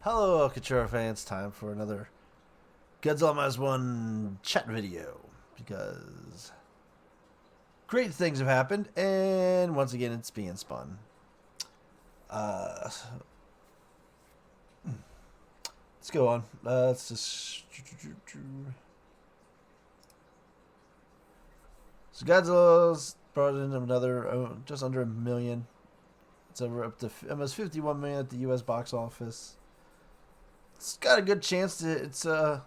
Hello, Alcatraz fans. Time for another Godzilla Minus 1 chat video because great things have happened, and once again, it's being spun. Let's go on. Let's just. So Godzilla's brought in another just under 1 million. It's over up to almost 51 million at the U.S. box office. It's got a good chance to. It's upper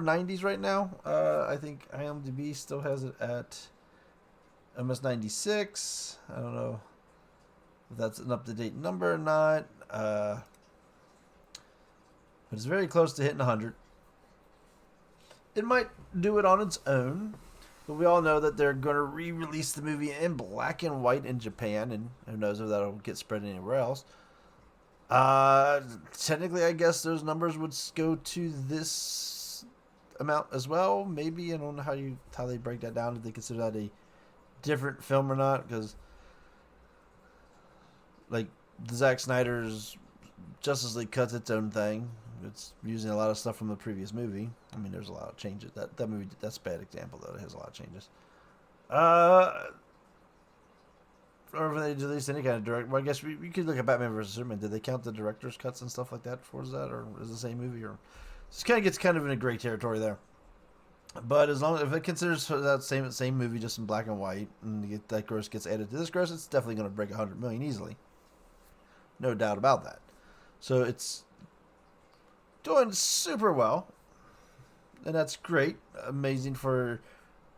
90s right now. I think IMDb still has it at almost 96. I don't know if that's an up-to-date number or not. But it's very close to hitting 100. It might do it on its own, but we all know that they're going to re-release the movie in black and white in Japan, and who knows if that'll get spread anywhere else. Technically, I guess those numbers would go to this amount as well. Maybe I don't know how they break that down. If they consider that a different film or not, because like the Zack Snyder's Justice League cuts its own thing. It's using a lot of stuff from the previous movie. I mean, there's a lot of changes. That movie, that's a bad example though. It has a lot of changes. Or if they release any kind of direct, well, I guess we could look at Batman vs Superman. Did they count the director's cuts and stuff like that towards that, or is it the same movie? Or this kind of gets in a gray territory there. But as long if it considers that same movie just in black and white, and that gross gets added to this gross, it's definitely going to break 100 million easily. No doubt about that. So it's doing super well, and that's great. Amazing for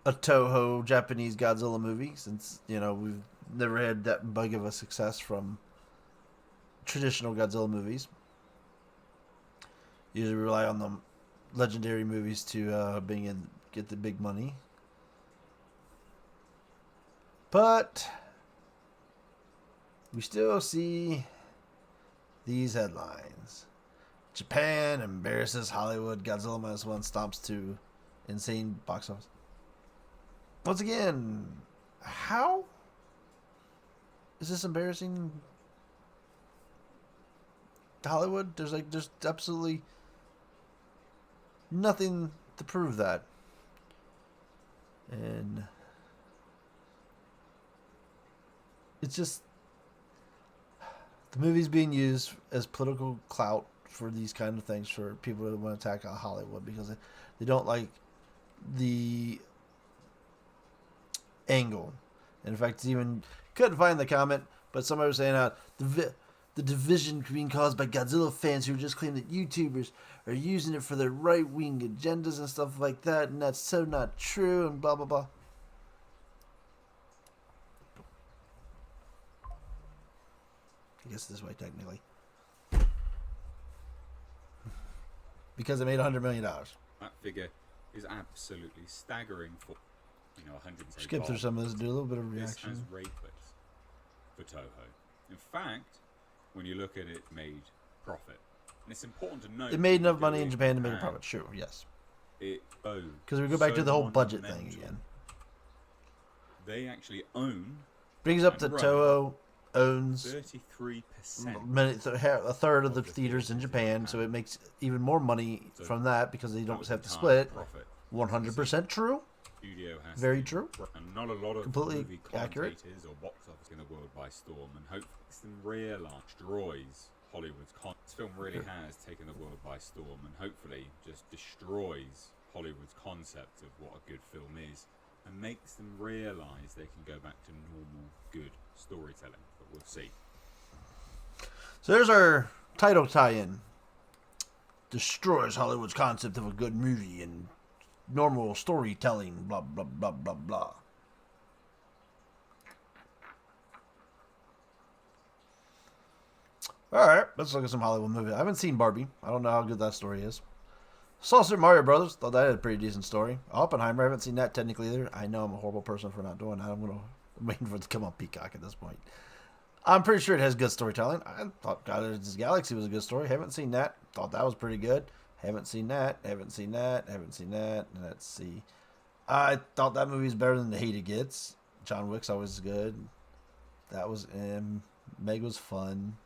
a Toho Japanese Godzilla movie, since we've never had that big of a success from traditional Godzilla movies. Usually rely on the legendary movies to get the big money. But we still see these headlines. Japan embarrasses Hollywood. Godzilla Minus 1 stomps to insane box office. Once again, how is this embarrassing to Hollywood? There's absolutely nothing to prove that. And it's just the movie's being used as political clout for these kind of things, for people that want to attack Hollywood because they don't like the angle. And in fact, even couldn't find the comment, but somebody was saying the division being caused by Godzilla fans who just claim that YouTubers are using it for their right-wing agendas and stuff like that, and that's so not true, and blah blah blah. I guess this way technically, because it made $100 million. That figure is absolutely staggering for 100. Skip through some of this, do a little bit of reaction. This has ratings for Toho. In fact, when you look at it, made profit. And it's important to note it made enough money in Japan to make a profit. Sure, yes. Because we go back to the whole budget thing again. They actually own. Brings up that Toho owns 33%, a third of the theaters in Japan, so it makes even more money from that because they don't have to split. 100% true. Very true. And not a lot of completely movie accurate. Commentators or box office in the world by storm, and hopefully some realize destroys Hollywood's this film really has taken the world by storm, and hopefully just destroys Hollywood's concept of what a good film is, and makes them realize they can go back to normal good storytelling. But we'll see. So there's our title tie-in. Destroys Hollywood's concept of a good movie and normal storytelling, blah blah blah blah blah. All right, let's look at some Hollywood movie. I haven't seen Barbie. I don't know how good that story is. Saw Super Mario Brothers. Thought that had a pretty decent story. Oppenheimer. I haven't seen that technically either. I know I'm a horrible person for not doing that. I'm waiting for it to come on Peacock at this point. I'm pretty sure it has good storytelling. I thought Guardians of the Galaxy was a good story. Haven't seen that. Thought that was pretty good. Haven't seen that. Haven't seen that. Haven't seen that. Let's see. I thought that movie was better than The Hate It Gets. John Wick's always good. That was Meg was fun.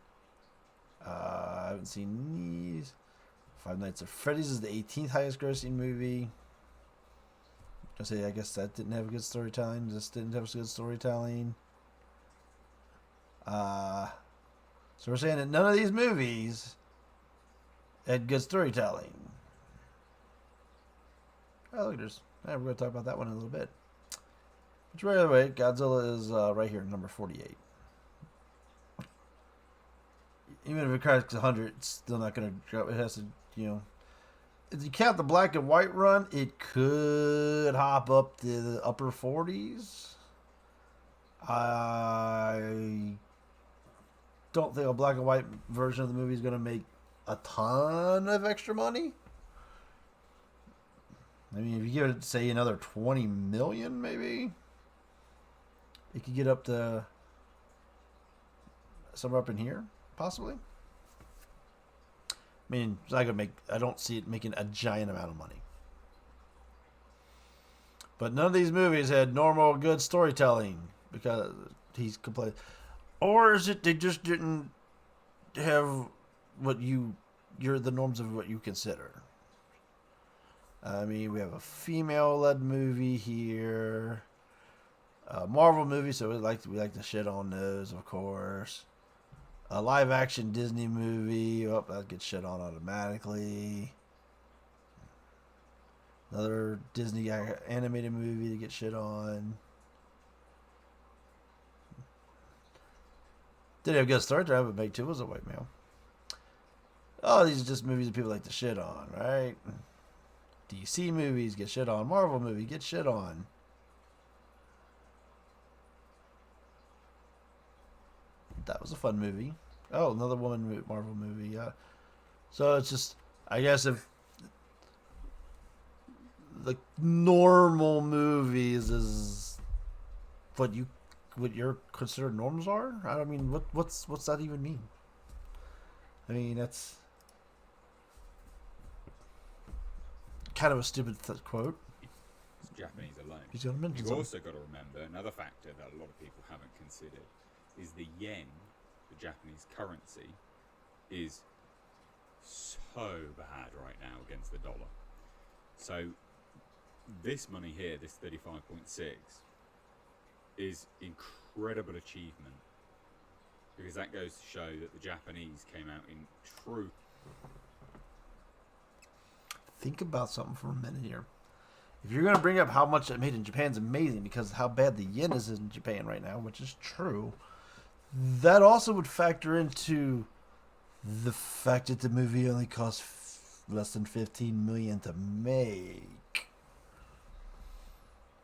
I haven't seen these. Five Nights at Freddy's is the 18th highest grossing movie. I guess that didn't have good storytelling. This didn't have good storytelling. So we're saying that none of these movies had good storytelling. Oh, look, we're going to talk about that one in a little bit. Which, by the way, Godzilla is right here, number 48. Even if it cracks 100, it's still not going to drop. It has to, if you count the black and white run, it could hop up to the upper 40s. I don't think a black and white version of the movie is going to make a ton of extra money. I mean, if you give it, say, another 20 million, maybe, it could get up to somewhere up in here, possibly. I mean, it's not gonna make. I don't see it making a giant amount of money. But none of these movies had normal, good storytelling because he's complaining. Or is it they just didn't have what you're the norms of what you consider? I mean, we have a female-led movie here, a Marvel movie, so we like to shit on those, of course. A live-action Disney movie, that gets shit on automatically. Another Disney animated movie to get shit on. Didn't have good storytelling, but Meg 2 was a white male. Oh, these are just movies that people like to shit on, right? DC movies get shit on. Marvel movie get shit on. That was a fun movie. Oh, another woman Marvel movie. Yeah. So it's just, I guess if the normal movies is what your considered norms are. I mean, what's that even mean? I mean, that's kind of a stupid quote. It's Japanese alone. He's gonna mention You've something. also got to remember another factor that a lot of people haven't considered is the yen, the Japanese currency, is so bad right now against the dollar. So this money here, this 35.6, is incredible achievement because that goes to show that the Japanese came out in true. Think about something for a minute here. If you're going to bring up how much it made in Japan is amazing because of how bad the yen is in Japan right now, which is true, that also would factor into the fact that the movie only cost less than $15 million to make.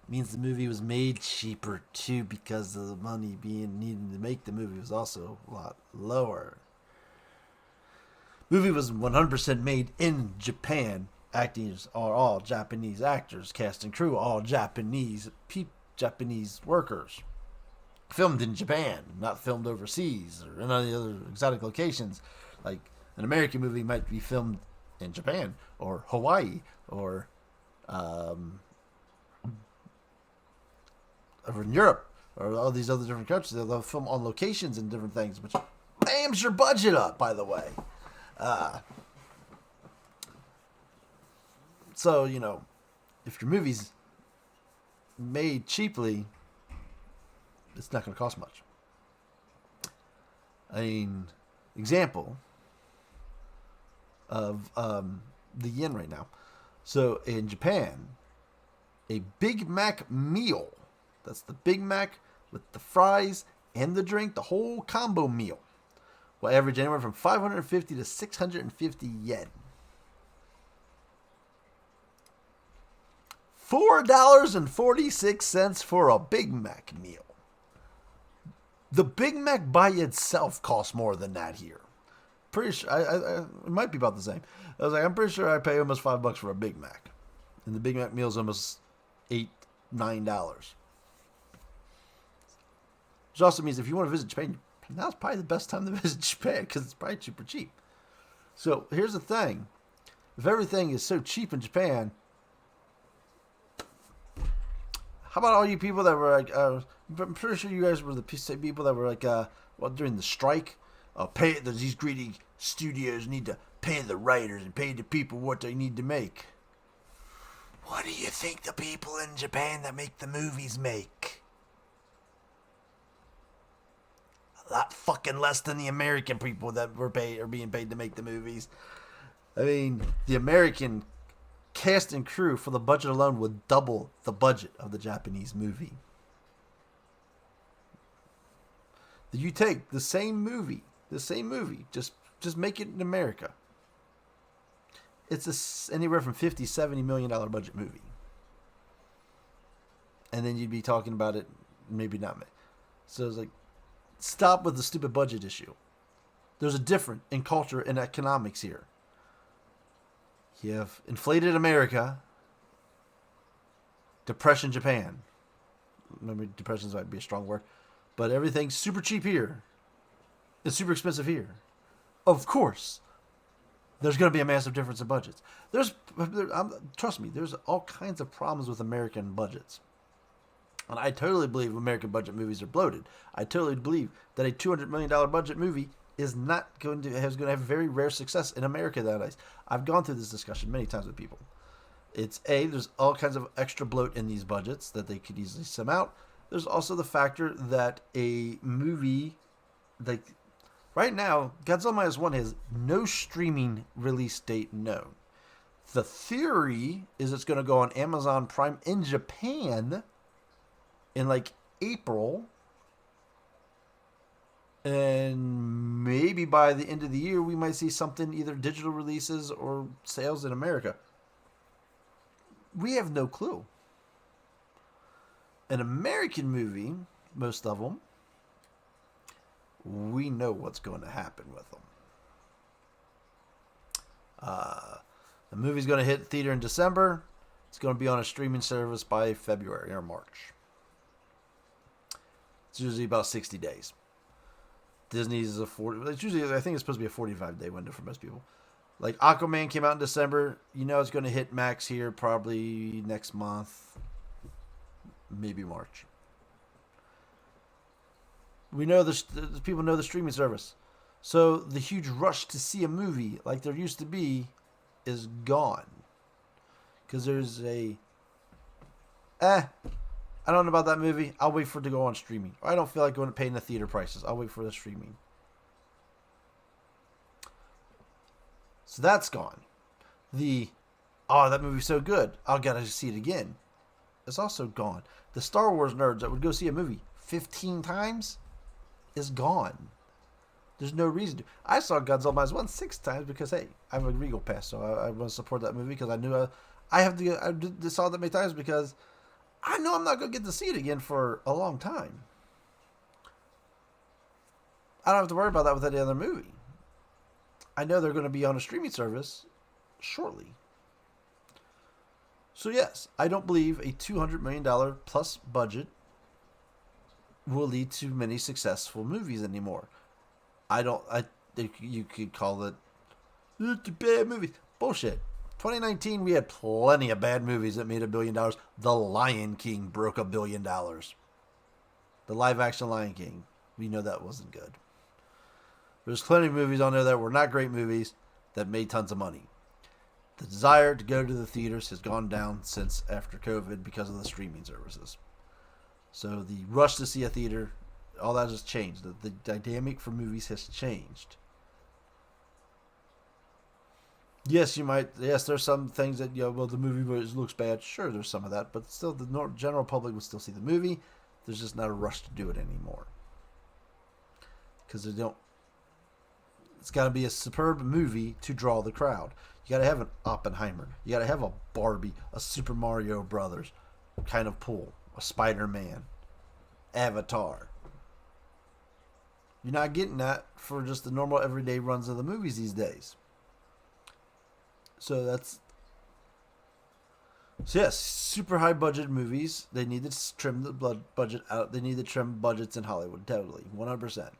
Means the movie was made cheaper too because of the money being needed to make the movie was also a lot lower. Movie was 100% made in Japan. Actors are all Japanese actors. Cast and crew all Japanese Japanese workers. Filmed in Japan, not filmed overseas or in any other exotic locations. Like an American movie might be filmed in Japan or Hawaii or over in Europe or all these other different countries. They'll film on locations and different things, which bams your budget up, by the way. So, if your movie's made cheaply, it's not going to cost much. I mean, example of the yen right now. So, in Japan, a Big Mac meal, that's the Big Mac with the fries and the drink, the whole combo meal, will average anywhere from 550 to 650 yen. $4.46 for a Big Mac meal. The Big Mac by itself costs more than that here. pretty sure it might be about the same. I was like, I'm pretty sure I pay almost $5 for a Big Mac, and the Big Mac meal is almost $8-9. Which also means if you want to visit Japan, now's probably the best time to visit Japan because it's probably super cheap. So here's the thing: if everything is so cheap in Japan, how about all you people that were like? I'm pretty sure you guys were the people that were like, during the strike, these greedy studios need to pay the writers and pay the people what they need to make. What do you think the people in Japan that make the movies make? A lot fucking less than the American people that are being paid to make the movies. I mean, the American cast and crew for the budget alone would double the budget of the Japanese movie. You take the same movie, just make it in America. It's anywhere from $50-70 million budget movie. And then you'd be talking about it, maybe not. So it's like, stop with the stupid budget issue. There's a difference in culture and economics here. You have inflated America, depression Japan. Maybe depression might be a strong word, but everything's super cheap here. It's super expensive here. Of course, there's going to be a massive difference in budgets. Trust me, there's all kinds of problems with American budgets. And I totally believe American budget movies are bloated. I totally believe that a $200 million budget movie is not going to have very rare success in America nowadays. I've gone through this discussion many times with people. There's all kinds of extra bloat in these budgets that they could easily sum out. There's also the factor that a movie, like right now, Godzilla Minus 1 has no streaming release date known. The theory is it's going to go on Amazon Prime in Japan in like April, and maybe by the end of the year we might see something, either digital releases or sales in America. We have no clue. An American movie, most of them, we know what's going to happen with them. The movie's going to hit theater in December. It's going to be on a streaming service by February or March. It's usually about 60 days. Disney's it's usually, I think it's supposed to be a 45-day window for most people. Like Aquaman came out in December. You know it's going to hit Max here probably next month, maybe March. We know the people know the streaming service. So the huge rush to see a movie like there used to be is gone. Because there's I don't know about that movie. I'll wait for it to go on streaming. Or I don't feel like going to pay in the theater prices. I'll wait for the streaming. So that's gone. That movie's so good, I'll gotta see it again. It's also gone. The Star Wars nerds that would go see a movie 15 times is gone. There's no reason to. I saw Godzilla Minus 1 6 times because, hey, I'm a Regal Pass, so I want to support that movie because I knew I saw it that many times because I know I'm not going to get to see it again for a long time. I don't have to worry about that with any other movie. I know they're going to be on a streaming service shortly. So yes, I don't believe a $200 million plus budget will lead to many successful movies anymore. You could call it bad movies. Bullshit. 2019, we had plenty of bad movies that made $1 billion. The Lion King broke $1 billion. The live-action Lion King. We know that wasn't good. There's plenty of movies on there that were not great movies that made tons of money. The desire to go to the theaters has gone down since after COVID because of the streaming services. So the rush to see a theater, all that has changed. The dynamic for movies has changed. Yes, there's some things that, the movie looks bad. Sure, there's some of that. But still, the general public will still see the movie. There's just not a rush to do it anymore. Because it's got to be a superb movie to draw the crowd. You got to have an Oppenheimer. You got to have a Barbie, a Super Mario Brothers kind of pull, a Spider-Man, Avatar. You're not getting that for just the normal everyday runs of the movies these days. So yes, super high budget movies. They need to trim the budget out. They need to trim budgets in Hollywood. Totally, 100%.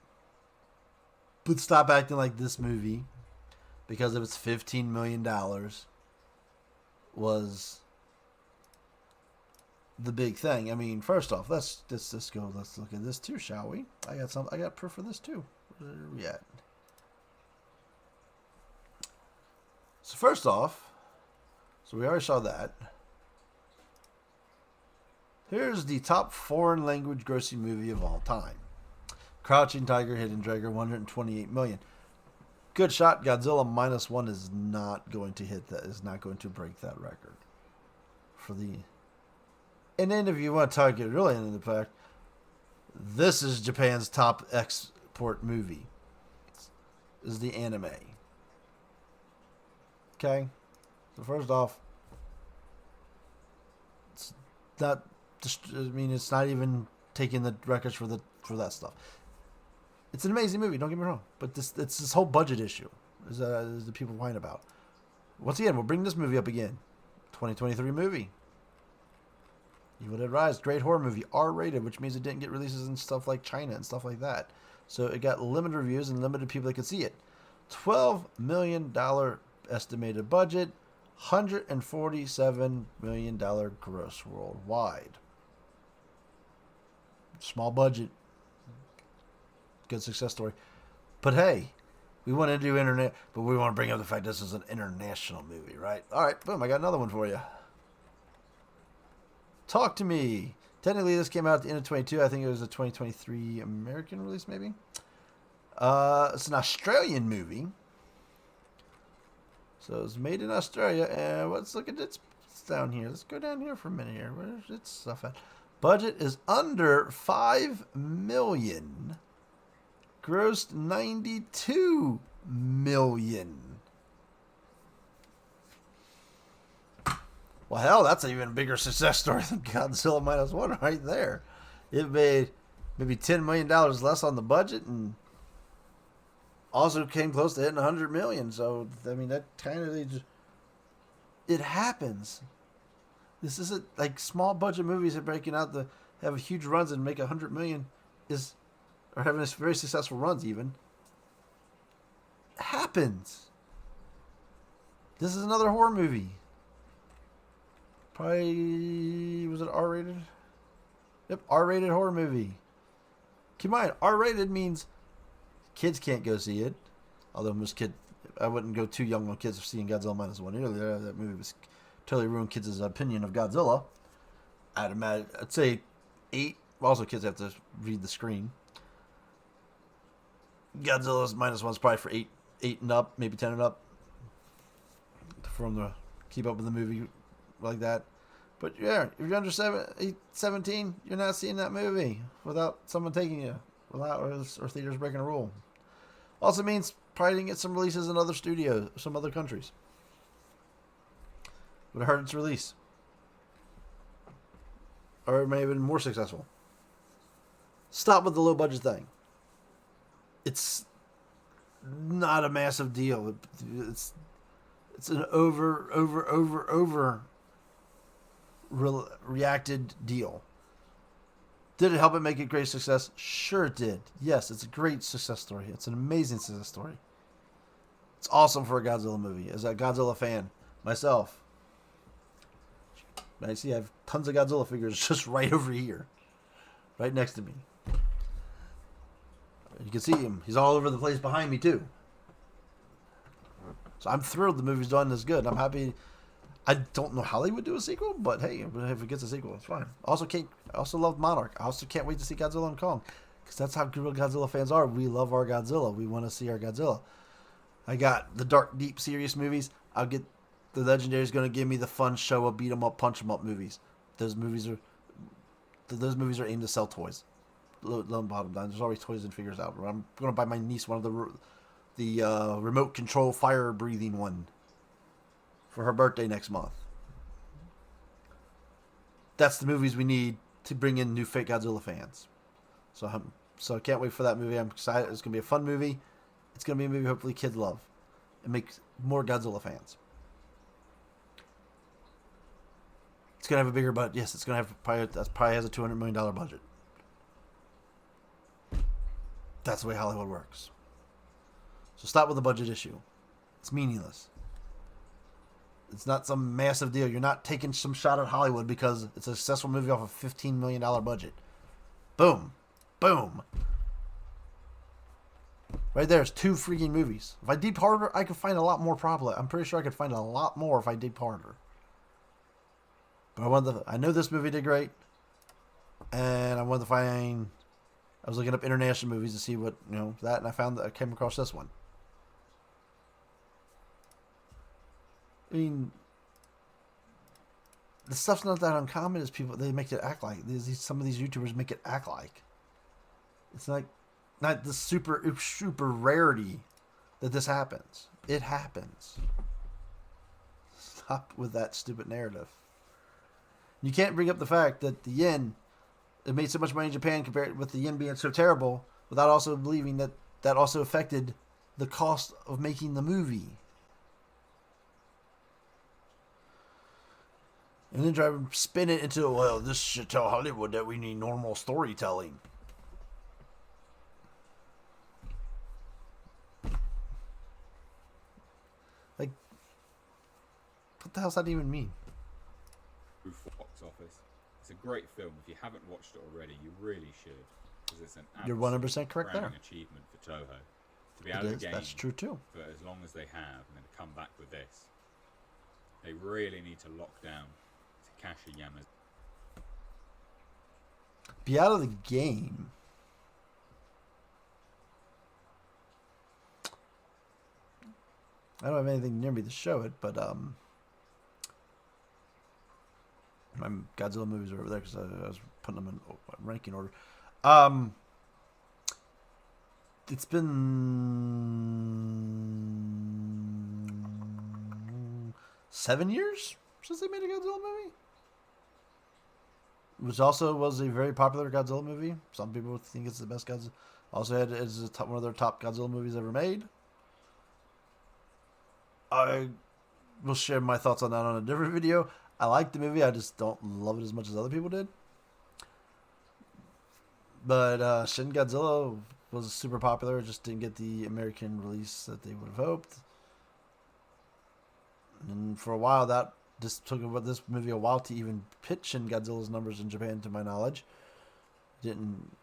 But stop acting like this movie, because of its $15 million, was the big thing. I mean, first off, let's go. Let's look at this too, shall we? I got proof of this too. Where are we at? So first off, so we already saw that. Here's the top foreign language grossing movie of all time. Crouching Tiger, Hidden Dragon, 128 million. Good shot. Godzilla Minus One is not going to hit that. Is not going to break that record. And then if you want to talk it really into the fact, this is Japan's top export movie. Is the anime. Okay, so first off, it's not. I mean, it's not even taking the records for that stuff. It's an amazing movie. Don't get me wrong, but it's this whole budget issue is the people whine about. Once again, we'll bring this movie up again. 2023 movie. Evil Dead Rise, great horror movie, R-rated, which means it didn't get releases in stuff like China and stuff like that. So it got limited reviews and limited people that could see it. $12 million estimated budget, $147 million gross worldwide. Small budget. Good success story. But hey, we want to do internet, but we want to bring up the fact this is an international movie, right? All right, boom, I got another one for you. Talk to Me. Technically, this came out at the end of 22. I think it was a 2023 American release, maybe. It's an Australian movie. So it's made in Australia. And let's look at it. It's down here. Let's go down here for a minute here. Where's its stuff at? Budget is under $5 million. Grossed $92 million. Well, hell, that's an even bigger success story than Godzilla Minus One right there. It made maybe $10 million less on the budget and also came close to hitting $100 million. So, I mean, that kind of just... It happens. This isn't like small budget movies that breaking out the have huge runs and make $100 million or having very successful runs even. It happens. This is another horror movie. Probably, was it R-rated? Yep, R-rated horror movie. Keep in mind, R-rated means kids can't go see it. Although I wouldn't go too young when kids are seeing Godzilla Minus One. That movie was totally ruined kids' opinion of Godzilla. I'd say 8. Also, kids have to read the screen. Godzilla's Minus One's probably for 8 and up, maybe 10 and up. From the keep up with the movie like that. But yeah, if you're under 17, you're not seeing that movie without someone taking you, or theaters breaking a rule. Also means probably didn't get some releases in other studios, some other countries. Would have hurt its release. Or it may have been more successful. Stop with the low budget thing. It's not a massive deal. It's an over reacted deal. Did it help it make a great success? Sure it did. Yes, it's a great success story. It's an amazing success story. It's awesome for a Godzilla movie. As a Godzilla fan myself, I see I have tons of Godzilla figures just right over here. Right next to me. You can see him. He's all over the place behind me too. So I'm thrilled the movie's done this good. I'm happy. I don't know how they would do a sequel, but hey, if it gets a sequel, it's fine. I also love Monarch. I also can't wait to see Godzilla and Kong, because that's how good Godzilla fans are. We love our Godzilla. We want to see our Godzilla. I got the dark, deep, serious movies. I'll get the Legendary's going to give me the fun show of beat 'em up, punch 'em up movies. Those movies are aimed to sell toys. Low and bottom line. There's always toys and figures out. I'm going to buy my niece one of the remote control fire breathing one for her birthday next month. That's the movies we need to bring in new fake Godzilla fans. So So I can't wait for that movie. I'm excited. It's gonna be a fun movie. It's gonna be a movie hopefully kids love, and make more Godzilla fans. It's gonna have a bigger budget. Yes, it's gonna have probably has a $200 million budget. That's the way Hollywood works. So stop with the budget issue. It's meaningless. It's not some massive deal. You're not taking some shot at Hollywood because it's a successful movie off a $15 million budget. Boom. Boom. Right there, it's 2 freaking movies. If I deep harder, I could find a lot more probably. I'm pretty sure I could find a lot more if I deep harder. But I know this movie did great. And I wanted to find... I was looking up international movies to see what, that, and I came across this one. I mean, the stuff's not that uncommon as they make it act like. Some of these YouTubers make it act like. It's like, not the super rarity that this happens. It happens. Stop with that stupid narrative. You can't bring up the fact that the yen, it made so much money in Japan compared with the yen being so terrible, without also believing that also affected the cost of making the movie. And then try to spin it into, well, this should tell Hollywood that we need normal storytelling. Like, what the hell does that even mean? Box office. It's a great film. If you haven't watched it already, you really should. Because it's an You're 100% correct there. Achievement for Toho. To be out of the game. That's true too. For as long as they have, and then come back with this. They really need to lock down Takashi Yama's. Be out of the game. I don't have anything near me to show it, but my Godzilla movies are over there because I was putting them in ranking order. It's been 7 years since they made a Godzilla movie, which also was a very popular Godzilla movie. Some people think it's the best Godzilla. Also, it's one of their top Godzilla movies ever made. I will share my thoughts on that on a different video. I like the movie. I just don't love it as much as other people did. But Shin Godzilla was super popular. It just didn't get the American release that they would have hoped. And for a while, that just took this movie a while to even pitch Shin Godzilla's numbers in Japan, to my knowledge. Didn't.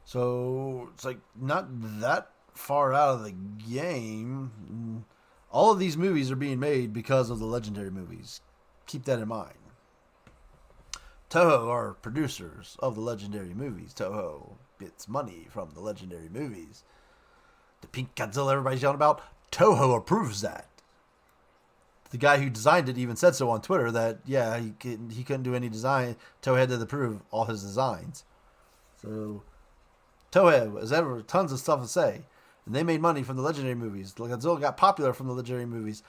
So it's like not that far out of the game. All of these movies are being made because of the Legendary movies. Keep that in mind. Toho are producers of the Legendary movies. Toho gets money from the Legendary movies. The pink Godzilla everybody's yelling about, Toho approves that. The guy who designed it even said so on Twitter that, yeah, he couldn't do any design. Toho had to approve all his designs. So, Toho has ever tons of stuff to say. And they made money from the Legendary movies. Godzilla got popular from the Legendary movies.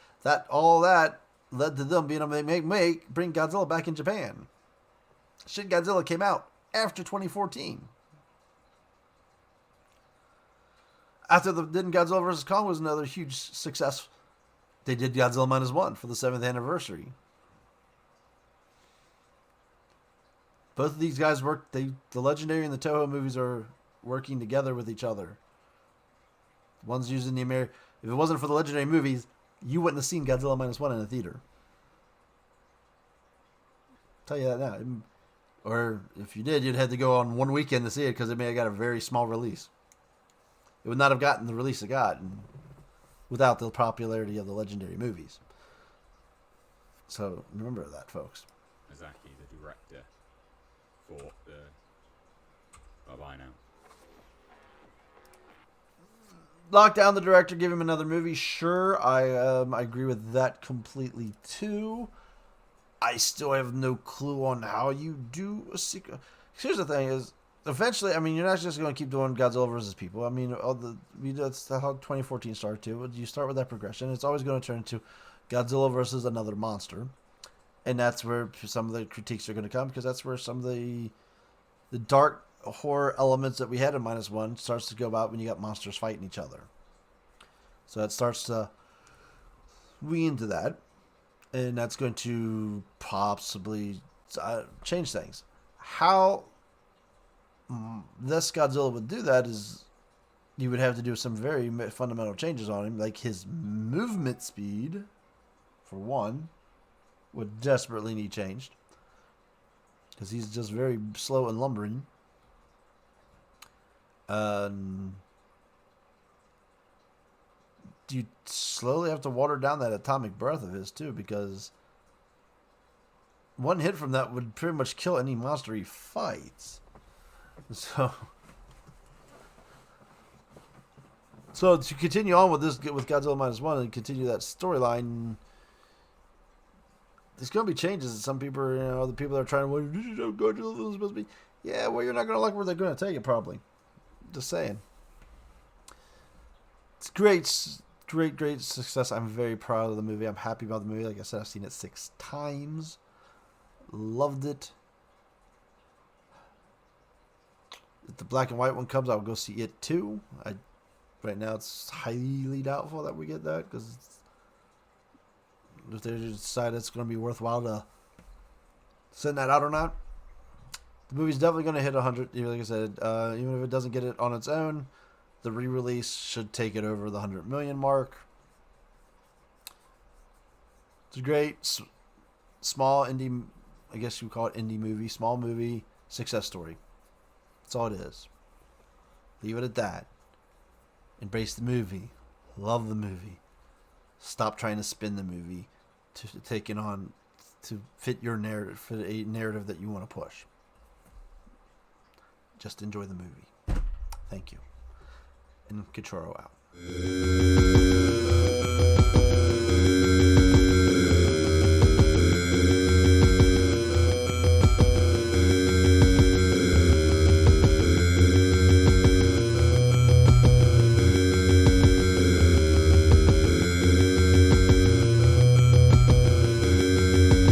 All that led to them being able to bring Godzilla back in Japan. Shin Godzilla came out after 2014. After then Godzilla vs. Kong was another huge success. They did Godzilla Minus 1 for the 7th anniversary. Both of these guys the Legendary and the Toho movies are working together with each other. One's using the If it wasn't for the Legendary movies, you wouldn't have seen Godzilla Minus 1 in a theater. I'll tell you that now. Or if you did, you'd have to go on one weekend to see it because it may have got a very small release. It would not have gotten the release it got without the popularity of the Legendary movies. So remember that, folks. Miyazaki, the director, for the... Bye-bye now. Lock down the director, give him another movie. Sure, I agree with that completely too. I still have no clue on how you do a sequel. Here's the thing: is eventually, I mean, you're not just going to keep doing Godzilla versus people. I mean, that's how 2014 started too. You start with that progression. It's always going to turn into Godzilla versus another monster, and that's where some of the critiques are going to come because that's where some of the dark horror elements that we had in -1 starts to go out when you got monsters fighting each other. So it starts to wean into that, and that's going to possibly change things. How this Godzilla would do that is you would have to do some very fundamental changes on him, like his movement speed, for one, would desperately need changed. Because he's just very slow and lumbering. You slowly have to water down that atomic breath of his, too, because one hit from that would pretty much kill any monster he fights. So to continue on with this, with Godzilla -1 and continue that storyline, there's going to be changes. Some people, the people that are trying to, well, this is how Godzilla is supposed to be. Yeah, well, you're not going to like where they're going to take it, probably. Just saying. It's great success. I'm very proud of the movie. I'm happy about the movie. Like I said, I've seen it 6 times. Loved it. If the black and white one comes, I'll go see it too. Right now, it's highly doubtful that we get that, because if they decide it's going to be worthwhile to send that out or not. The movie's definitely going to hit 100. Like I said, even if it doesn't get it on its own, the re-release should take it over the 100 million mark. It's a great, small indie, I guess you would call it indie movie, small movie success story. That's all it is. Leave it at that. Embrace the movie. Love the movie. Stop trying to spin the movie to take it on to fit your narrative, for a narrative that you want to push. Just enjoy the movie. Thank you. And Kichoro out.